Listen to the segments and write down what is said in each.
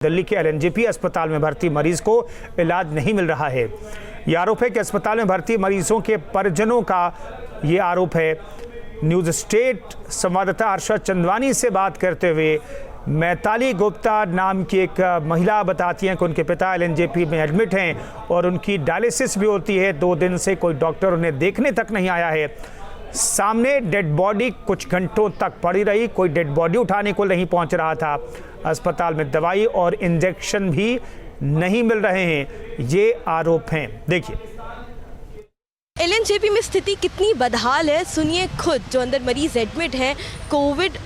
दिल्ली के एलएनजेपी अस्पताल में भर्ती मरीज को इलाज नहीं मिल रहा है। ये आरोप है कि अस्पताल में भर्ती मरीजों के परिजनों का ये आरोप है। न्यूज स्टेट संवाददाता अरशद चंदवानी से बात करते हुए मैताली गुप्ता नाम की एक महिला बताती हैं कि उनके पिता एलएनजेपी में एडमिट हैं और उनकी डायलिसिस भी होती है। 2 दिन से कोई डॉक्टर उन्हें देखने तक नहीं आया है। सामने डेड बॉडी कुछ घंटों तक पड़ी रही, कोई डेड बॉडी उठाने को नहीं पहुंच रहा था। अस्पताल में दवाई और इंजेक्शन भी नहीं मिल रहे हैं, ये आरोप हैं। देखिए एलएनजेपी में स्थिति कितनी बदहाल है, सुनिए खुद। जो अंदर मरीज एडमिट हैं, कोविड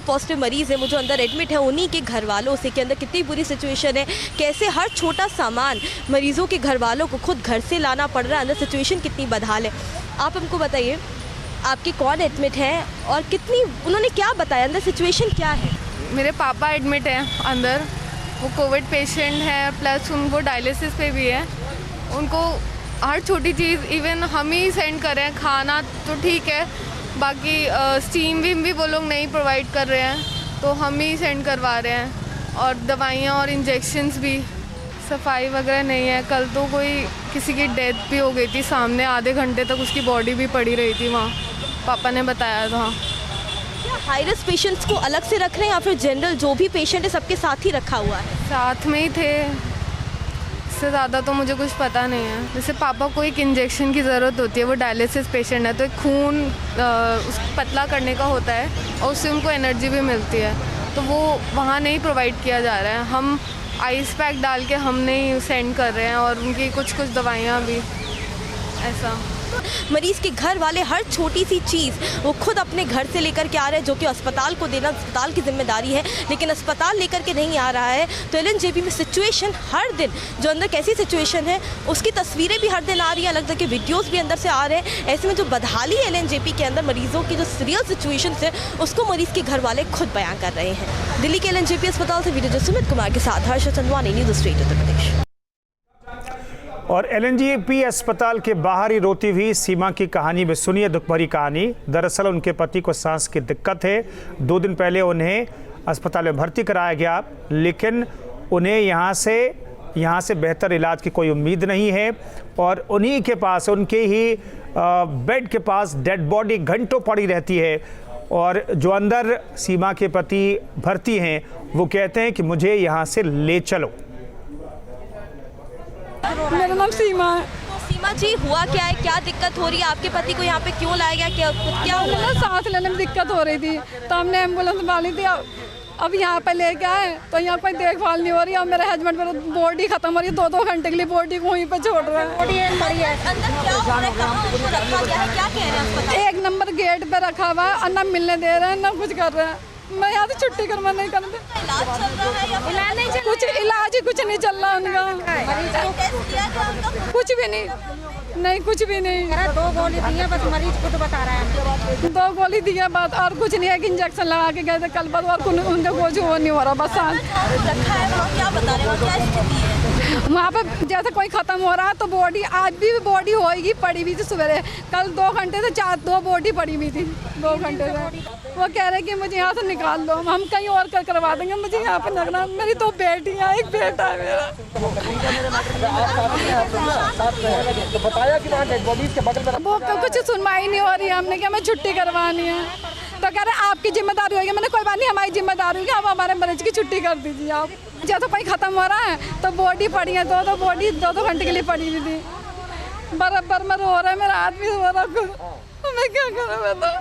पॉजिटिव मरीज है, वो जो अंदर एडमिट है उन्हीं के घर वालों से कि अंदर कितनी बुरी सिचुएशन है, कैसे हर छोटा सामान मरीजों के घर वालों को खुद घर से लाना पड़ रहा है। अंदर सिचुएशन कितनी बदहाल है। आप हमको बताइए आपके कौन एडमिट हैं और कितनी उन्होंने क्या बताया, अंदर सिचुएशन क्या है? मेरे पापा एडमिट हैं अंदर, वो कोविड पेशेंट है, प्लस उनको डायलिसिस पे भी है। उनको हर छोटी चीज़ इवन हम ही सेंड कर रहे हैं। खाना तो ठीक है, बाकी स्टीम भी वो लोग नहीं प्रोवाइड कर रहे हैं, तो हम ही सेंड करवा रहे हैं। और दवाइयाँ और इंजेक्शन्स भी, सफाई वगैरह नहीं है। कल तो कोई किसी की डेथ भी हो गई थी, सामने आधे घंटे तक उसकी बॉडी भी पड़ी रही थी वहाँ, पापा ने बताया था। हाई रिस्क पेशेंट्स को अलग से रख रहे हैं या फिर जनरल जो भी पेशेंट है सबके साथ ही रखा हुआ है? साथ में ही थे, इससे ज़्यादा तो मुझे कुछ पता नहीं है। जैसे पापा को एक इंजेक्शन की ज़रूरत होती है, वो डायलिसिस पेशेंट है, तो एक खून उसको पतला करने का होता है और उससे उनको एनर्जी भी मिलती है, तो वो वहाँ नहीं प्रोवाइड किया जा रहा है। हम आइस पैक डाल के हम नहीं सेंड कर रहे हैं और उनकी कुछ दवाइयाँ भी ऐसा। मरीज के घर वाले हर छोटी सी चीज़ वो खुद अपने घर से लेकर के आ रहे हैं, जो कि अस्पताल को देना अस्पताल की जिम्मेदारी है, लेकिन अस्पताल लेकर के नहीं आ रहा है। तो एलएनजेपी में सिचुएशन हर दिन जो अंदर कैसी सिचुएशन है उसकी तस्वीरें भी हर दिन आ रही हैं, अलग अलग के वीडियोज़ भी अंदर से आ रहे हैं। ऐसे में जो बदहाली है एलएनजेपी के अंदर, मरीजों की जो रियल सिचुएशन है उसको मरीज़ के घर वाले खुद बयां कर रहे हैं। दिल्ली के एलएनजेपी अस्पताल से वीडियो सुमित कुमार के साथ अरशद चंदवानी, न्यूज़ स्टेट उत्तर प्रदेश। और एलएनजेपी अस्पताल के बाहर ही रोती हुई सीमा की कहानी में सुनिए दुख भरी कहानी। दरअसल उनके पति को सांस की दिक्कत है। 2 दिन पहले उन्हें अस्पताल में भर्ती कराया गया, लेकिन उन्हें यहाँ से बेहतर इलाज की कोई उम्मीद नहीं है और उन्हीं के पास, उनके ही बेड के पास डेड बॉडी घंटों पड़ी रहती है। और जो अंदर सीमा के पति भर्ती हैं वो कहते हैं कि मुझे यहाँ से ले चलो। मेरा नाम सीमा है। तो सीमा जी, हुआ क्या है, क्या दिक्कत हो रही है? आपके पति को यहाँ पे क्यों लाया गया, क्या हुआ? सांस लेने में दिक्कत हो रही थी, तो हमने एम्बुलेंस वाली थी। अब यहाँ पे लेके आए तो यहाँ कोई देखभाल नहीं हो रही। अब मेरे हस्बैंड मेरा बॉडी खत्म हो रही है, 2-2 घंटे के लिए बॉडी को वहीं पे छोड़ रहा है। एक नंबर गेट पे रखा हुआ है, ना मिलने दे रहे हैं ना कुछ कर रहे हैं। मैं यहाँ से छुट्टी करवा नहीं करते। कुछ इलाज ही कुछ नहीं चल रहा उनका, कुछ भी नहीं कुछ भी नहीं। 2 गोली दी है, बस मरीज खुद बता रहा है। 2 गोली दी है बात, और कुछ नहीं है। कि इंजेक्शन लगा के गए थे कल बाद, और उनका कुछ वो नहीं हो रहा। बस वहाँ पे जैसे कोई खत्म हो रहा है तो बॉडी, आज भी बॉडी होएगी, पड़ी हुई थी सवेरे। कल 2 घंटे से 2 बॉडी पड़ी हुई थी, 2 घंटे से। वो कह रहे कि मुझे यहाँ से निकाल दो, हम कहीं और करवा देंगे, मुझे यहाँ पे लगना। मेरी 2 बेटियाँ, एक बेटा है मेरा। वो कुछ सुनवाई नहीं हो रही है। हमने क्या, हमें छुट्टी करवानी है, तो कह रहे आपकी जिम्मेदारी होगी। मैंने कोई बात नहीं, हमारी जिम्मेदारी होगी, आप हमारे मरीज की छुट्टी कर दीजिए। आप जैसे कोई खत्म हो रहा है तो बॉडी पड़ी है, 2 बॉडी 2 घंटे के लिए पड़ी हुई थी। बराबर में रो रहा है, मेरा आदमी रो रहा है, मैं क्या करूँ बताओ।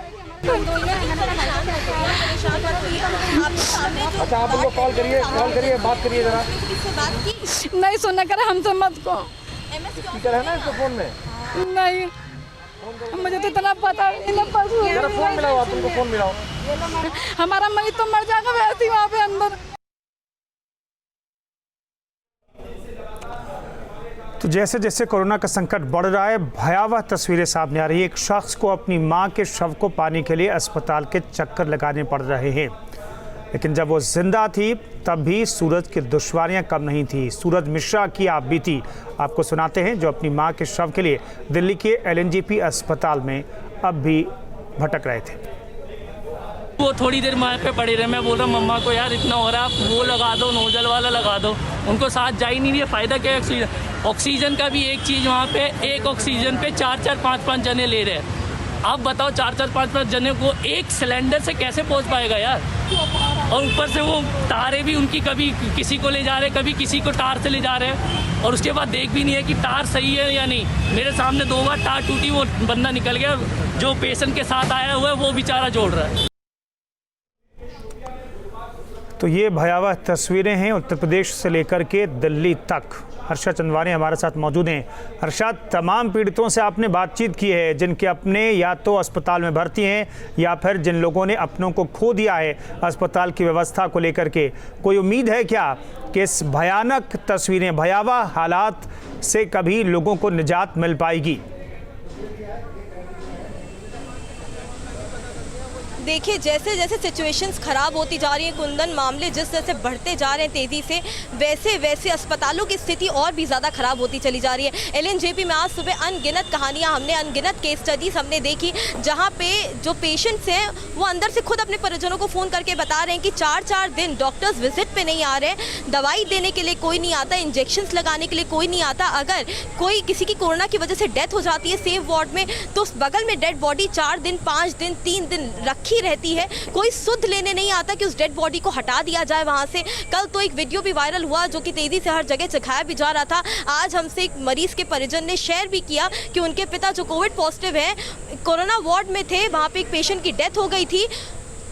अच्छा, आप उनको कॉल करिए, बात करिए जरा। नहीं सुनना, करे हमसे मत को। स्पीकर है ना इसके फोन में? नहीं, मुझे तो इतना पता नहीं। फोन मिलाओ, आप उनको फोन मिलाओ। हमारा मरीज तो मर जाएगा वैसे ही वहाँ पे अंदर। तो जैसे जैसे कोरोना का संकट बढ़ रहा है, भयावह तस्वीरें सामने आ रही है। एक शख्स को अपनी मां के शव को पाने के लिए अस्पताल के चक्कर लगाने पड़ रहे हैं, लेकिन जब वो जिंदा थी तब भी सूरज की दुश्वारियां कम नहीं थी। सूरज मिश्रा की आप बीती आपको सुनाते हैं, जो अपनी मां के शव के लिए दिल्ली के एलएनजेपी अस्पताल में अब भी भटक रहे थे। वो थोड़ी देर वहाँ पे पड़े रहे। मैं बोल रहा हूँ मम्मा को यार इतना हो रहा है, आप वो लगा दो, नोजल वाला लगा दो। उनको सांस जा ही नहीं रही है, फ़ायदा क्या है ऑक्सीजन का भी एक चीज़ वहाँ पे एक ऑक्सीजन पे 4-4, 5-5 जने ले रहे हैं। आप बताओ 4-4, 5-5 जने को एक सिलेंडर से कैसे पहुँच पाएगा यार। और ऊपर से वो तारें भी उनकी कभी किसी को ले जा रहे, कभी किसी को तार से ले जा रहे हैं, और उसके बाद देख भी नहीं है कि तार सही है या नहीं। मेरे सामने 2 बार तार टूटी, वो बंदा निकल गया, जो पेशेंट के साथ आया हुआ है वो बेचारा जोड़ रहा है। तो ये भयावह तस्वीरें हैं उत्तर प्रदेश से लेकर के दिल्ली तक। हर्षा चंदवानी हमारे साथ मौजूद हैं। हर्षा, तमाम पीड़ितों से आपने बातचीत की है जिनके अपने या तो अस्पताल में भर्ती हैं या फिर जिन लोगों ने अपनों को खो दिया है अस्पताल की व्यवस्था को लेकर के। कोई उम्मीद है क्या कि इस भयानक तस्वीरें, भयावह हालात से कभी लोगों को निजात मिल पाएगी? देखिए, जैसे जैसे सिचुएशंस ख़राब होती जा रही हैं कुंदन, मामले जिस तरह से बढ़ते जा रहे हैं तेज़ी से, वैसे वैसे अस्पतालों की स्थिति और भी ज़्यादा ख़राब होती चली जा रही है। एलएनजेपी में आज सुबह अनगिनत कहानियाँ हमने, अनगिनत केस स्टडीज़ हमने देखी, जहाँ पे जो पेशेंट्स हैं वो अंदर से खुद अपने परिजनों को फ़ोन करके बता रहे हैं कि 4-4 दिन डॉक्टर्स विजिट पे नहीं आ रहे हैं, दवाई देने के लिए कोई नहीं आता, इंजेक्शंस लगाने के लिए कोई नहीं आता। अगर कोई किसी की कोरोना की वजह से डेथ हो जाती है सेफ वार्ड में, तो उस बगल में डेड बॉडी 4 दिन, 5 दिन, 3 दिन रखी रहती है। कोई सुध लेने नहीं आता कि उस डेड बॉडी को हटा दिया जाए वहां से। कल तो एक वीडियो भी वायरल हुआ जो कि तेजी से हर जगह दिखाया भी जा रहा था। आज हमसे एक मरीज के परिजन ने शेयर भी किया कि उनके पिता जो कोविड पॉजिटिव है, कोरोना वार्ड में थे, वहां पे एक पेशेंट की डेथ हो गई थी।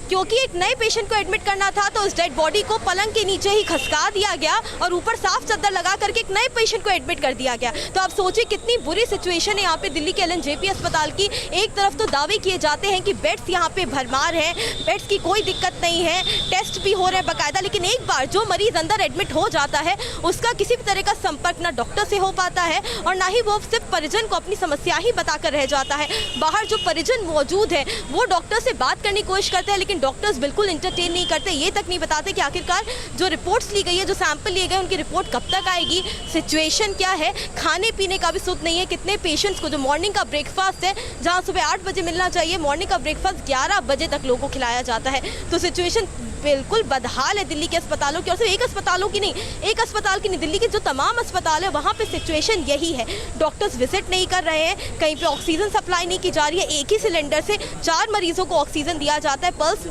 क्योंकि एक नए पेशेंट को एडमिट करना था तो उस डेड बॉडी को पलंग के नीचे ही खसका दिया गया और ऊपर साफ चादर लगा करके एक नए पेशेंट को एडमिट कर दिया गया। तो आप सोचिए कितनी बुरी सिचुएशन है यहाँ पे दिल्ली के एलएनजेपी अस्पताल की। एक तरफ तो दावे किए जाते हैं कि बेड्स यहाँ पे भरमार है, बेड्स की कोई दिक्कत नहीं है, टेस्ट भी हो रहे हैं बाकायदा, लेकिन एक बार जो मरीज अंदर एडमिट हो जाता है उसका किसी भी तरह का संपर्क ना डॉक्टर से हो पाता है और ना ही वो सिर्फ परिजन को अपनी समस्या ही बताकर रह जाता है। बाहर जो परिजन मौजूद है वो डॉक्टर से बात करने की कोशिश करते हैं, लेकिन डॉक्टर्स बिल्कुल इंटरटेन नहीं करते, ये तक नहीं बताते कि आखिरकार जो रिपोर्ट्स ली गई है, जो सैंपल लिए गए, उनकी रिपोर्ट कब तक आएगी, सिचुएशन क्या है। खाने पीने का भी सुध नहीं है। कितने पेशेंट्स को जो मॉर्निंग का ब्रेकफास्ट है, जहां सुबह 8 बजे मिलना चाहिए, मॉर्निंग का ब्रेकफास्ट 11 बजे तक लोगों को खिलाया जाता है। तो सिचुएशन बिल्कुल बदहाल है दिल्ली के अस्पतालों की, और सिर्फ एक अस्पतालों की नहीं, एक अस्पताल की नहीं, दिल्ली के जो तमाम अस्पताल है वहाँ पे सिचुएशन यही है। डॉक्टर्स विजिट नहीं कर रहे हैं, कहीं पे ऑक्सीजन सप्लाई नहीं की जा रही है। एक ही सिलेंडर से 4 मरीजों को ऑक्सीजन दिया जाता है। पल्स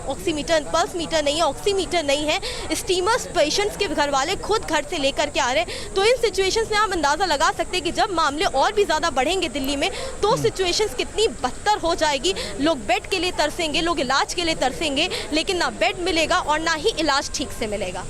मीटर नहीं है, ऑक्सीमीटर नहीं है। स्टीमर्स पेशेंट्स के घर वाले खुद घर से लेकर के आ रहे हैं। तो इन सिचुएशंस में हम अंदाज़ा लगा सकते हैं कि जब मामले और भी ज़्यादा बढ़ेंगे दिल्ली में तो सिचुएशंस कितनी बदतर हो जाएगी। लोग बेड के लिए तरसेंगे, लोग इलाज के लिए तरसेंगे, लेकिन ना बेड मिलेगा और ना ही इलाज ठीक से मिलेगा।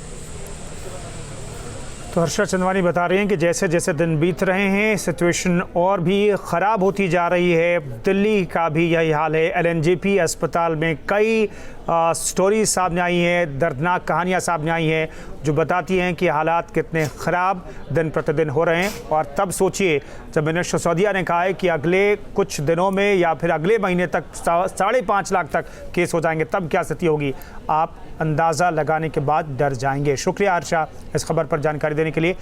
तो हर्षा चंदवानी बता रही हैं कि जैसे जैसे दिन बीत रहे हैं सिचुएशन और भी ख़राब होती जा रही है। दिल्ली का भी यही हाल है। एलएनजेपी अस्पताल में कई स्टोरी सामने आई हैं, दर्दनाक कहानियां सामने आई हैं जो बताती हैं कि हालात कितने ख़राब दिन प्रतिदिन हो रहे हैं। और तब सोचिए जब मिनिस्टर सिसोदिया ने कहा है कि अगले कुछ दिनों में या फिर अगले महीने तक 5.5 लाख तक केस हो जाएंगे, तब क्या स्थिति होगी, आप अंदाज़ा लगाने के बाद डर जाएंगे। शुक्रिया हर्षा इस खबर पर जानकारी देने के लिए।